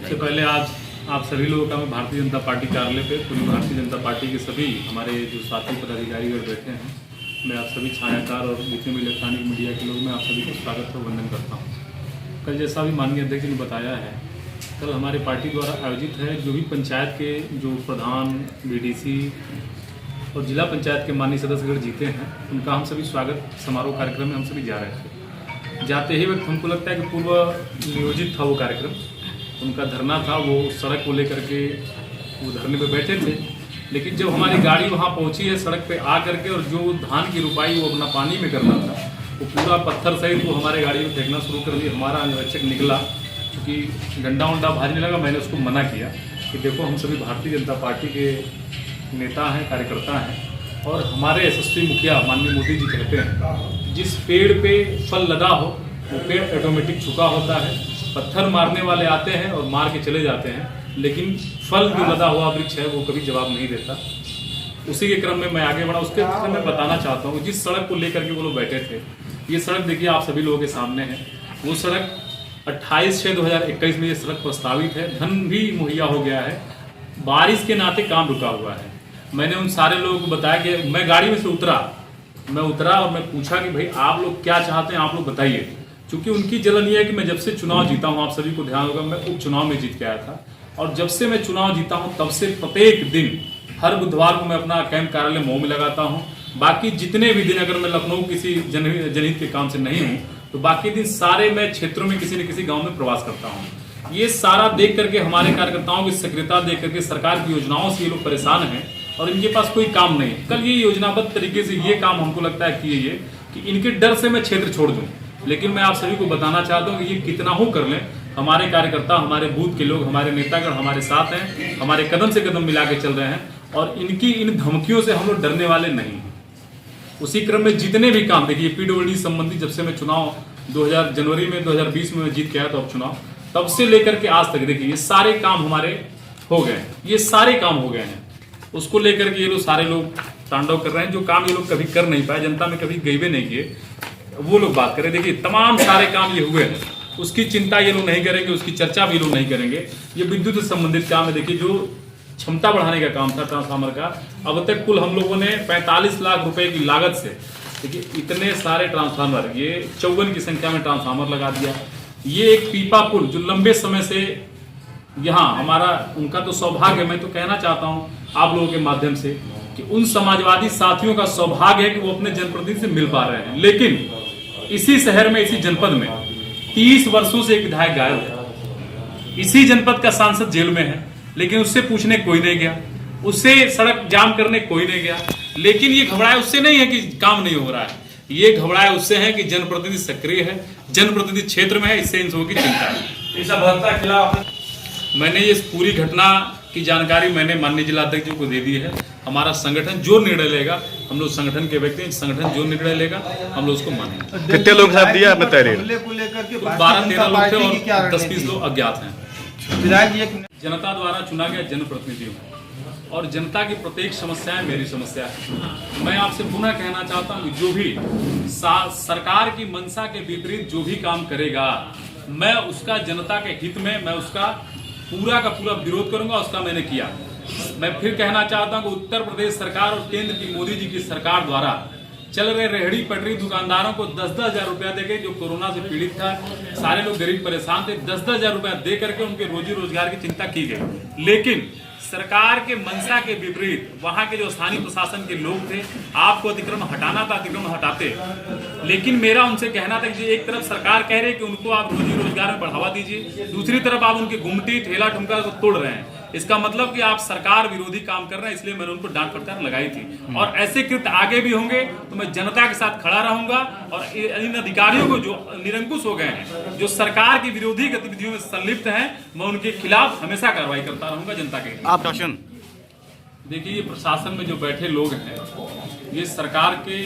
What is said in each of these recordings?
सबसे पहले आज आप सभी लोगों का मैं भारतीय जनता पार्टी कार्यालय पे पूरी भारतीय जनता पार्टी के सभी हमारे जो साथी पदाधिकारीगण बैठे हैं, मैं आप सभी छायाकार और जितने भी इलेक्ट्रॉनिक मीडिया के लोग, मैं आप सभी को स्वागत और वंदन करता हूँ। कल जैसा भी माननीय अध्यक्ष ने बताया है, कल हमारे पार्टी द्वारा आयोजित है जो भी पंचायत के जो प्रधान, बीडीसी और जिला पंचायत के माननीय सदस्यगण जीते हैं, उनका हम सभी स्वागत समारोह कार्यक्रम में हम सभी जा रहे थे। जाते ही वक्त हमको लगता है कि पूर्व नियोजित था वो कार्यक्रम, उनका धरना था, वो उस सड़क को लेकर के वो धरने पे बैठे थे। लेकिन जब हमारी गाड़ी वहाँ पहुँची है सड़क पे आ करके, और जो धान की रुपाई वो अपना पानी में करना था, वो पूरा पत्थर सहित वो हमारे गाड़ी में फेंकना शुरू कर दिया। हमारा अंगरक्षक निकला, क्योंकि डंडा उंडा भाजने लगा। मैंने उसको मना किया कि देखो, हम सभी भारतीय जनता पार्टी के नेता हैं, कार्यकर्ता हैं, और हमारे यशस्वी मुखिया माननीय मोदी जी कहते हैं जिस पेड़ पे फल लदा हो वो पेड़ ऑटोमेटिक झुका होता है। पत्थर मारने वाले आते हैं और मार के चले जाते हैं, लेकिन फल जो लदा हुआ वृक्ष है वो कभी जवाब नहीं देता। उसी के क्रम में मैं आगे बढ़ा। उसके क्रम में बताना चाहता हूँ जिस सड़क को लेकर के वो लोग बैठे थे, ये सड़क देखिए आप सभी लोगों के सामने है। वो सड़क 28/6/2021 में ये सड़क प्रस्तावित है, धन भी मुहैया हो गया है, बारिश के नाते काम रुका हुआ है। मैंने उन सारे लोगों को बताया कि मैं गाड़ी में से उतरा और मैं पूछा कि भाई आप लोग क्या चाहते हैं, आप लोग बताइए। क्योंकि उनकी जलन ये है कि मैं जब से चुनाव जीता हूँ, आप सभी को ध्यान होगा, मैं उपचुनाव में जीत के आया था, और जब से मैं चुनाव जीता हूँ तब से प्रत्येक दिन हर बुधवार को मैं अपना कैंप कार्यालय मऊ में लगाता हूँ। बाकी जितने भी दिन अगर मैं लखनऊ किसी जनहित के काम से नहीं हूँ तो बाकी दिन सारे मैं क्षेत्रों में किसी न किसी गाँव में प्रवास करता हूँ। ये सारा देख करके, हमारे कार्यकर्ताओं की सक्रियता देख करके, सरकार की योजनाओं से ये लोग परेशान हैं और इनके पास कोई काम नहीं है। कल ये योजनाबद्ध तरीके से ये काम हमको लगता है कि ये कि इनके डर से मैं क्षेत्र छोड़ दूं, लेकिन मैं आप सभी को बताना चाहता हूं कि ये कितना हो कर लें, हमारे कार्यकर्ता, हमारे बूथ के लोग, हमारे नेतागण हमारे साथ हैं, हमारे कदम से कदम मिला के चल रहे हैं, और इनकी इन धमकियों से हम लोग डरने वाले नहीं हैं। उसी क्रम में जितने भी काम, देखिए पीडब्ल्यूडी संबंधी, जब से मैं चुनाव जनवरी में 2020 में जीत के आया था उपचुनाव, तब से लेकर के आज तक देखिए ये सारे काम हमारे हो गए, ये सारे काम हो गए हैं। उसको लेकर के ये लोग सारे लोग तांडव कर रहे हैं। जो काम ये लोग कभी कर नहीं पाए, जनता में कभी गए भी नहीं किए, वो लोग बात करें। देखिए तमाम सारे काम ये हुए हैं, उसकी चिंता ये लोग नहीं करेंगे, उसकी चर्चा भी ये लोग नहीं करेंगे। ये विद्युत से संबंधित काम है। देखिए जो क्षमता बढ़ाने का काम था ट्रांसफार्मर का, अब तक कुल हम लोगों ने 45 लाख रुपए की लागत से, देखिए इतने सारे ट्रांसफार्मर, ये 54 की संख्या में ट्रांसफार्मर लगा दिया। ये एक पीपा पुल जो लंबे समय से यहाँ हमारा, उनका तो सौभाग्य, मैं तो कहना चाहता हूँ आप लोगों के माध्यम से कि उन समाजवादी साथियों का सौभाग्य है कि वो अपने जनप्रतिनिधि से मिल पा रहे हैं। लेकिन इसी शहर में, इसी जनपद में 30 वर्षों से एक विधायक गायब है। इसी जनपद का सांसद जेल में है, लेकिन उससे पूछने कोई नहीं गया, उससे सड़क जाम करने कोई नहीं गया। लेकिन ये घबराए उससे नहीं है कि काम नहीं हो रहा है, ये घबराए उससे है कि जनप्रतिनिधि सक्रिय है, जनप्रतिनिधि क्षेत्र में है, इससे इन सबों की चिंता है। मैंने ये पूरी घटना की जानकारी मैंने माननीय जिला अध्यक्ष जी को दे दी है। हमारा संगठन जो निर्णय लेगा, हम लोग संगठन के व्यक्ति, संगठन जो निर्णय लेगा हम लोग उसको मानेंगे। कितने लोग साथ दिया आपने तहरीर? 12-13 लोग थे और 10-20 लोग अज्ञात हैं। जनता द्वारा चुना गया जनप्रतिनिधि हूँ और जनता की प्रत्येक समस्या मेरी समस्या है। मैं आपसे पुनः कहना चाहता हूँ, जो भी सरकार की मंशा के विपरीत जो भी काम करेगा, मैं उसका जनता के हित में, मैं उसका पूरा का पूरा विरोध करूंगा। उसका मैंने किया। मैं फिर कहना चाहता हूं कि उत्तर प्रदेश सरकार और केंद्र की मोदी जी की सरकार द्वारा चल रहे रेहड़ी पटरी दुकानदारों को 10-10 हजार रुपया देके, जो कोरोना से पीड़ित था, सारे लोग गरीब परेशान थे, 10-10 हजार रुपया दे करके उनके रोजी रोजगार की चिंता की गई। लेकिन सरकार के मंशा के विपरीत वहां के जो स्थानीय प्रशासन के लोग थे, आपको अतिक्रमण हटाना था, अतिक्रमण हटाते। लेकिन मेरा उनसे कहना था कि एक तरफ सरकार कह रही है कि उनको आप रोजी रोजगार में बढ़ावा दीजिए, दूसरी तरफ आप उनके गुमटी ठेला ठुमका को तोड़ रहे हैं। इसका मतलब कि आप सरकार विरोधी काम कर रहे हैं। इसलिए मैंने उनको डांट फटकार लगाई थी, और ऐसे कृत्य आगे भी होंगे तो मैं जनता के साथ खड़ा रहूंगा। और इन अधिकारियों को जो निरंकुश हो गए हैं, जो सरकार की विरोधी गतिविधियों में संलिप्त हैं, मैं उनके खिलाफ हमेशा कार्रवाई करता रहूंगा जनता के। आप शासन देखिए, ये प्रशासन में जो बैठे लोग हैं, ये सरकार के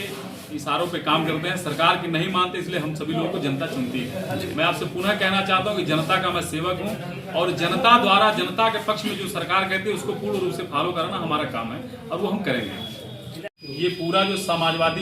इशारों पे काम करते हैं, सरकार की नहीं मानते, इसलिए हम सभी लोगों को जनता चुनती है। मैं आपसे पुनः कहना चाहता हूं कि जनता का मैं सेवक हूं, और जनता द्वारा, जनता के पक्ष में जो सरकार कहती है उसको पूर्ण रूप से फॉलो करना हमारा काम है, और वो हम करेंगे। ये पूरा जो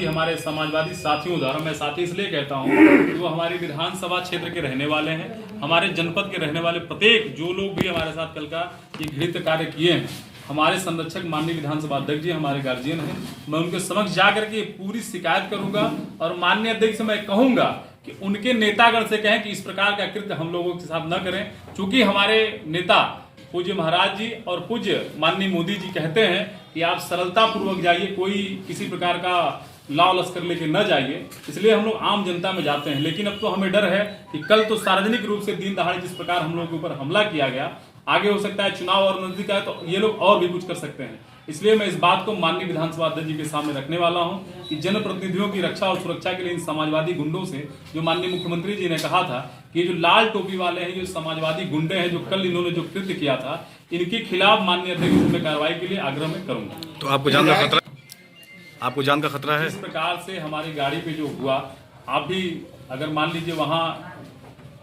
हमारे समाजवादी साथियों द्वारा, मैं साथी इसलिए कहता हूँ कि वो हमारे विधानसभा क्षेत्र के रहने वाले हैं, हमारे जनपद के रहने वाले प्रत्येक जो लोग भी हमारे साथ कल का ये घृणित कार्य किए हैं, हमारे संरक्षक माननीय विधानसभा अध्यक्ष जी हमारे गार्जियन हैं, मैं उनके समक्ष जाकर के पूरी शिकायत करूंगा और माननीय अध्यक्ष से मैं कहूंगा कि उनके नेतागण से कहें कि इस प्रकार का कृत्य हम लोगों के साथ न करें, क्योंकि हमारे नेता पूज्य महाराज जी और पूज्य माननीय मोदी जी कहते हैं कि आप सरलता पूर्वक जाइए, कोई किसी प्रकार का लाव लश्कर लेके न जाइए, इसलिए हम लोग आम जनता में जाते हैं। लेकिन अब तो हमें डर है कि कल तो सार्वजनिक रूप से दिन दहाड़े जिस प्रकार हम लोगों के ऊपर हमला किया गया, आगे हो सकता है चुनाव और नजदीक आए तो ये लोग और भी कुछ कर सकते हैं। इसलिए मैं इस बात को माननीय विधानसभा अध्यक्ष जी के सामने रखने वाला हूं कि जनप्रतिनिधियों की रक्षा और सुरक्षा के लिए इन समाजवादी गुंडों से, जो माननीय मुख्यमंत्री जी ने कहा था कि जो लाल टोपी वाले हैं, जो समाजवादी गुंडे हैं, जो कल इन्होंने जो कृत्य किया था, इनके खिलाफ माननीय अध्यक्ष में कार्रवाई के लिए आग्रह में करूंगा। तो आपको जान का खतरा है? इस प्रकार से हमारी गाड़ी पे जो हुआ, आप भी अगर मान लीजिए वहां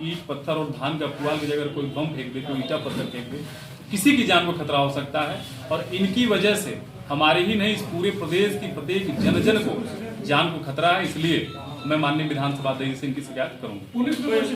ईट पत्थर और धान का पुआल की जगह कोई बम फेंक दे, कोई ईटा पत्थर फेंक दे, किसी की जान को खतरा हो सकता है। और इनकी वजह से हमारे ही नहीं, इस पूरे प्रदेश की प्रत्येक जन को जान को खतरा है। इसलिए मैं माननीय विधानसभा अध्यक्ष से इनकी शिकायत करूंगा।